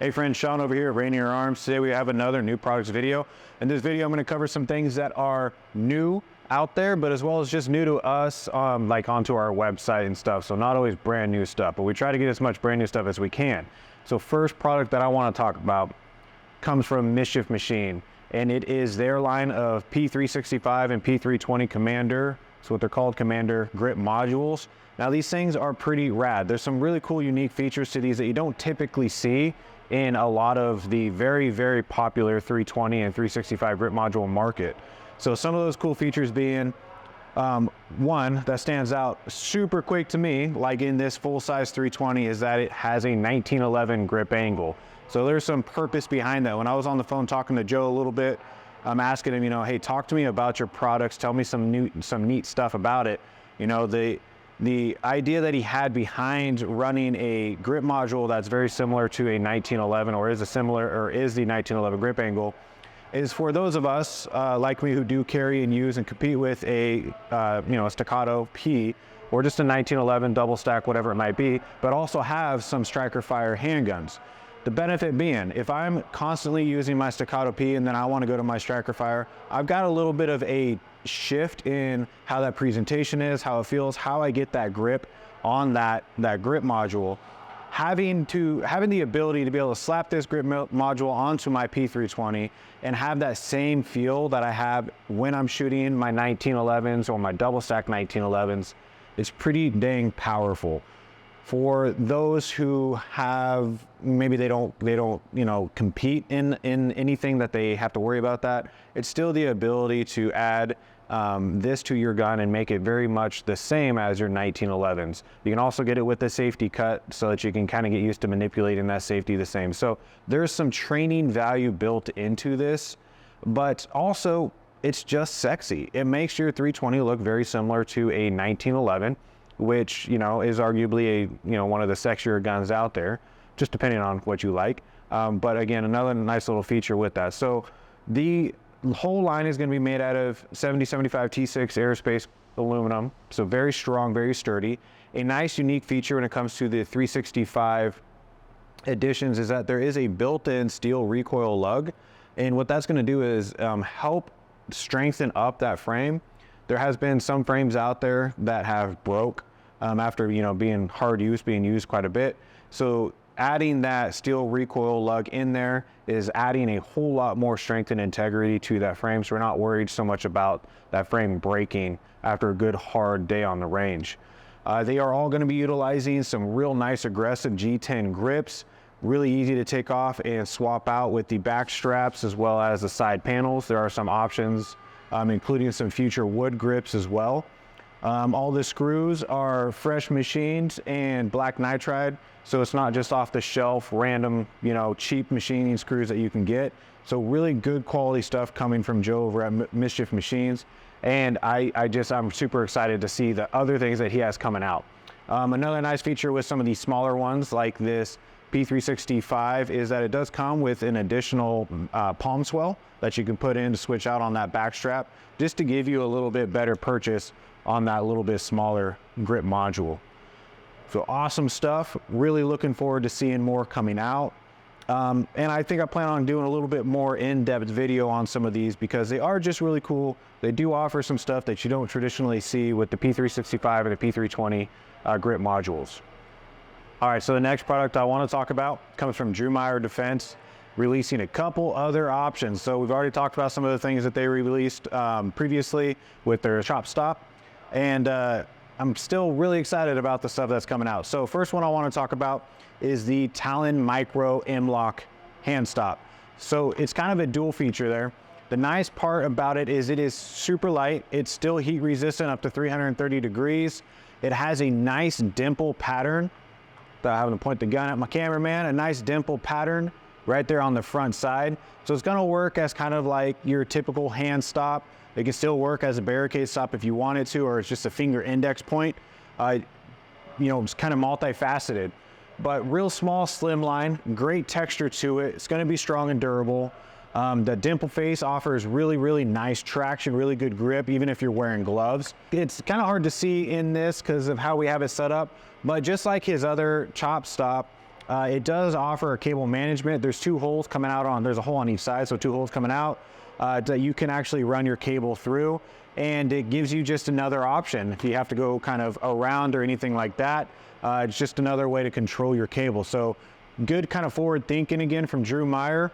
Hey friends, Sean over here at Rainier Arms. Today we have another new products video. In this video I'm going to cover some things that are new out there, but as well as just new to us, like onto our website and stuff. So not always brand new stuff, but we try to get as much brand new stuff as we can. So first product that I want to talk about comes from Mischief Machine, and it is their line of P365 and P320 Commander. That's what they're called, Commander Grip modules. Now these things are pretty rad. There's some really cool unique features to these that you don't typically see in a lot of the very, very popular 320 and 365 grip module market. So some of those cool features being, one that stands out super quick to me, like in this full-size 320, is that it has a 1911 grip angle. So there's some purpose behind that. When I was on the phone talking to Joe a little bit, I'm asking him, hey, talk to me about your products, tell me some neat stuff about it. The idea that he had behind running a grip module that's very similar to a 1911 is the 1911 grip angle is for those of us like me who do carry and use and compete with a staccato P or just a 1911 double stack, whatever it might be, but also have some striker fire handguns. The benefit being, if I'm constantly using my staccato P and then I want to go to my striker fire, I've got a little bit of a shift in how that presentation is, how it feels, how I get that grip on that grip module. Having the ability to be able to slap this grip module onto my P320 and have that same feel that I have when I'm shooting my 1911s or my double stack 1911s is pretty dang powerful. For those who have, maybe they don't compete in anything that they have to worry about that, it's still the ability to add this to your gun and make it very much the same as your 1911s. You can also get it with the safety cut so that you can kind of get used to manipulating that safety the same. So there's some training value built into this, but also it's just sexy. It makes your 320 look very similar to a 1911. Which is arguably one of the sexier guns out there, just depending on what you like. But again, another nice little feature with that. So the whole line is going to be made out of 7075 T6 aerospace aluminum, so very strong, very sturdy. A nice unique feature when it comes to the 365 editions is that there is a built-in steel recoil lug, and what that's going to do is help strengthen up that frame. There has been some frames out there that have broke after being used quite a bit. So adding that steel recoil lug in there is adding a whole lot more strength and integrity to that frame. So we're not worried so much about that frame breaking after a good hard day on the range. They are all going to be utilizing some real nice aggressive G10 grips, really easy to take off and swap out with the back straps as well as the side panels. There are some options, including some future wood grips as well. All the screws are fresh machined and black nitride, so it's not just off the shelf random cheap machining screws that you can get. So really good quality stuff coming from Joe over at Mischief Machines, and I'm super excited to see the other things that he has coming out. Another nice feature with some of these smaller ones like this P365 is that it does come with an additional palm swell that you can put in to switch out on that back strap, just to give you a little bit better purchase on that little bit smaller grip module. So awesome stuff. Really looking forward to seeing more coming out. And I think I plan on doing a little bit more in-depth video on some of these because they are just really cool. They do offer some stuff that you don't traditionally see with the P365 and the P320 grip modules. All right, so the next product I want to talk about comes from Meyer Defense, releasing a couple other options. So we've already talked about some of the things that they released previously with their chop stop, and I'm still really excited about the stuff that's coming out. So first one I want to talk about is the Talon Micro M-Lock Handstop. So it's kind of a dual feature there. The nice part about it is super light. It's still heat resistant up to 330 degrees. It has a nice dimple pattern. I'm having to point the gun at my cameraman. A nice dimple pattern right there on the front side. So it's going to work as kind of like your typical hand stop. It can still work as a barricade stop if you wanted to, or it's just a finger index point. It's kind of multifaceted, but real small, slim line, great texture to it. It's going to be strong and durable. The dimple face offers really, really nice traction, really good grip, even if you're wearing gloves. It's kind of hard to see in this because of how we have it set up, but just like his other chop stop, It does offer cable management. There's two holes coming out on, there's a hole on each side, so two holes coming out that you can actually run your cable through, and it gives you just another option. If you have to go kind of around or anything like that, it's just another way to control your cable. So good kind of forward thinking again from Drew Meyer,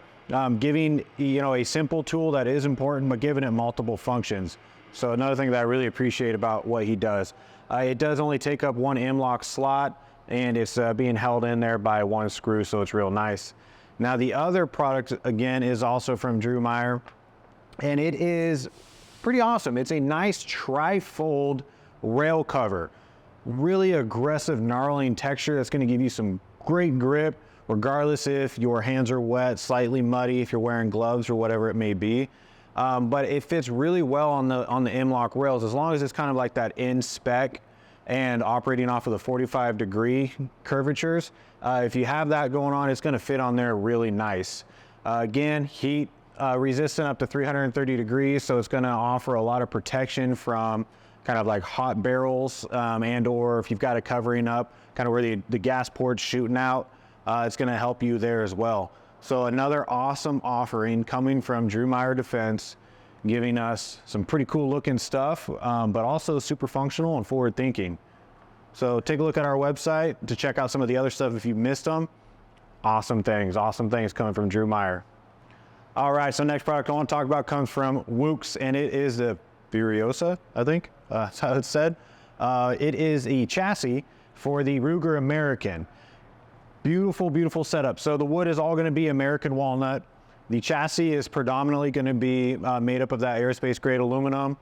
giving, you know, a simple tool that is important, but giving it multiple functions. So another thing that I really appreciate about what he does. It does only take up one M-lock slot, and it's being held in there by one screw, so it's real nice. Now the other product again is also from Drew Meyer, and it is pretty awesome. It's a nice tri-fold rail cover. Really aggressive gnarling texture that's going to give you some great grip, regardless if your hands are wet, slightly muddy, if you're wearing gloves or whatever it may be. But it fits really well on the M-lock rails, as long as it's kind of like that in spec and operating off of the 45-degree curvatures. If you have that going on, it's going to fit on there really nice. Again, heat resistant up to 330 degrees, so it's going to offer a lot of protection from kind of like hot barrels, and or if you've got it covering up kind of where the gas port's shooting out, it's going to help you there as well. So another awesome offering coming from Meyer Defense, giving us some pretty cool looking stuff, but also super functional and forward thinking. So take a look at our website to check out some of the other stuff if you missed them. Awesome things coming from Drew Meyer. All right, so next product I want to talk about comes from Woox, and it is the Furiosa, I think that's how it's said. It is a chassis for the Ruger American. Beautiful, beautiful setup. So the wood is all going to be American walnut. The chassis is predominantly going to be made up of that aerospace grade aluminum,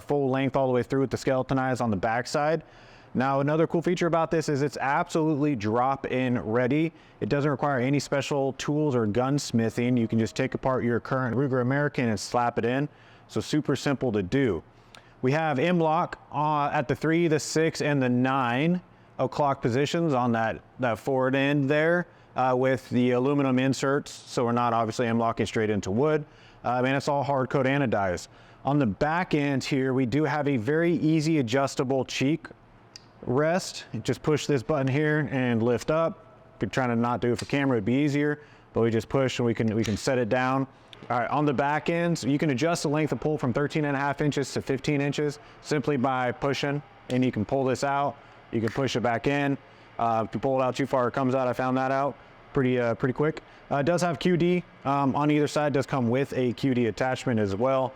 full length all the way through with the skeletonized on the backside. Now another cool feature about this is it's absolutely drop-in ready. It doesn't require any special tools or gunsmithing. You can just take apart your current Ruger American and slap it in. So super simple to do. We have M-lock at the 3, the 6, and the 9 o'clock positions on that forward end there with the aluminum inserts, so we're not obviously M-locking straight into wood. And it's all hard coat anodized. On the back end here, we do have a very easy adjustable cheek rest. You just push this button here and lift up. If you're trying to not do it for camera, it'd be easier, but we just push and we can set it down. All right, on the back ends, you can adjust the length of pull from 13.5 inches to 15 inches simply by pushing, and you can pull this out. You can push it back in. If you pull it out too far, it comes out. I found that out pretty quick. It does have QD on either side. It does come with a QD attachment as well,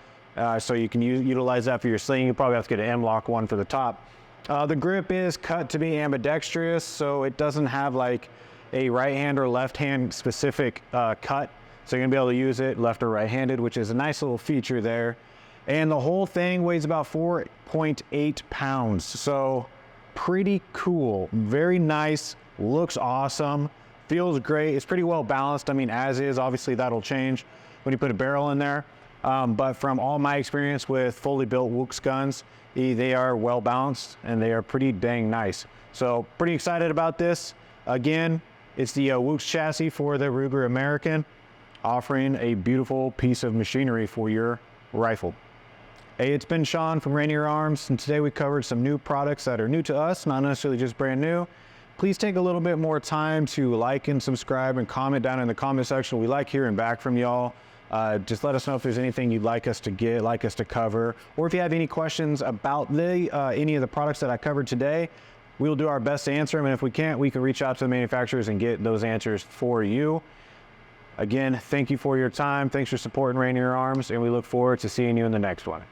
so you can utilize that for your sling. You probably have to get an M-lock one for the top. The grip is cut to be ambidextrous, so it doesn't have like a right hand or left hand specific cut. So you're gonna be able to use it left or right handed, which is a nice little feature there. And the whole thing weighs about 4.8 pounds. So pretty cool, very nice, looks awesome, feels great. It's pretty well balanced. I mean, as is, obviously that'll change when you put a barrel in there. But from all my experience with fully built Woox guns, they are well balanced and they are pretty dang nice. So pretty excited about this. Again, it's the Woox chassis for the Ruger American, offering a beautiful piece of machinery for your rifle. Hey, it's been Sean from Rainier Arms, and today we covered some new products that are new to us, not necessarily just brand new. Please take a little bit more time to like and subscribe and comment down in the comment section. We like hearing back from y'all. Just let us know if there's anything you'd like us to get, like us to cover, or if you have any questions about any of the products that I covered today. We'll do our best to answer them, and if we can't, we can reach out to the manufacturers and get those answers for you. Again, thank you for your time. Thanks for supporting Rainier Arms, and we look forward to seeing you in the next one.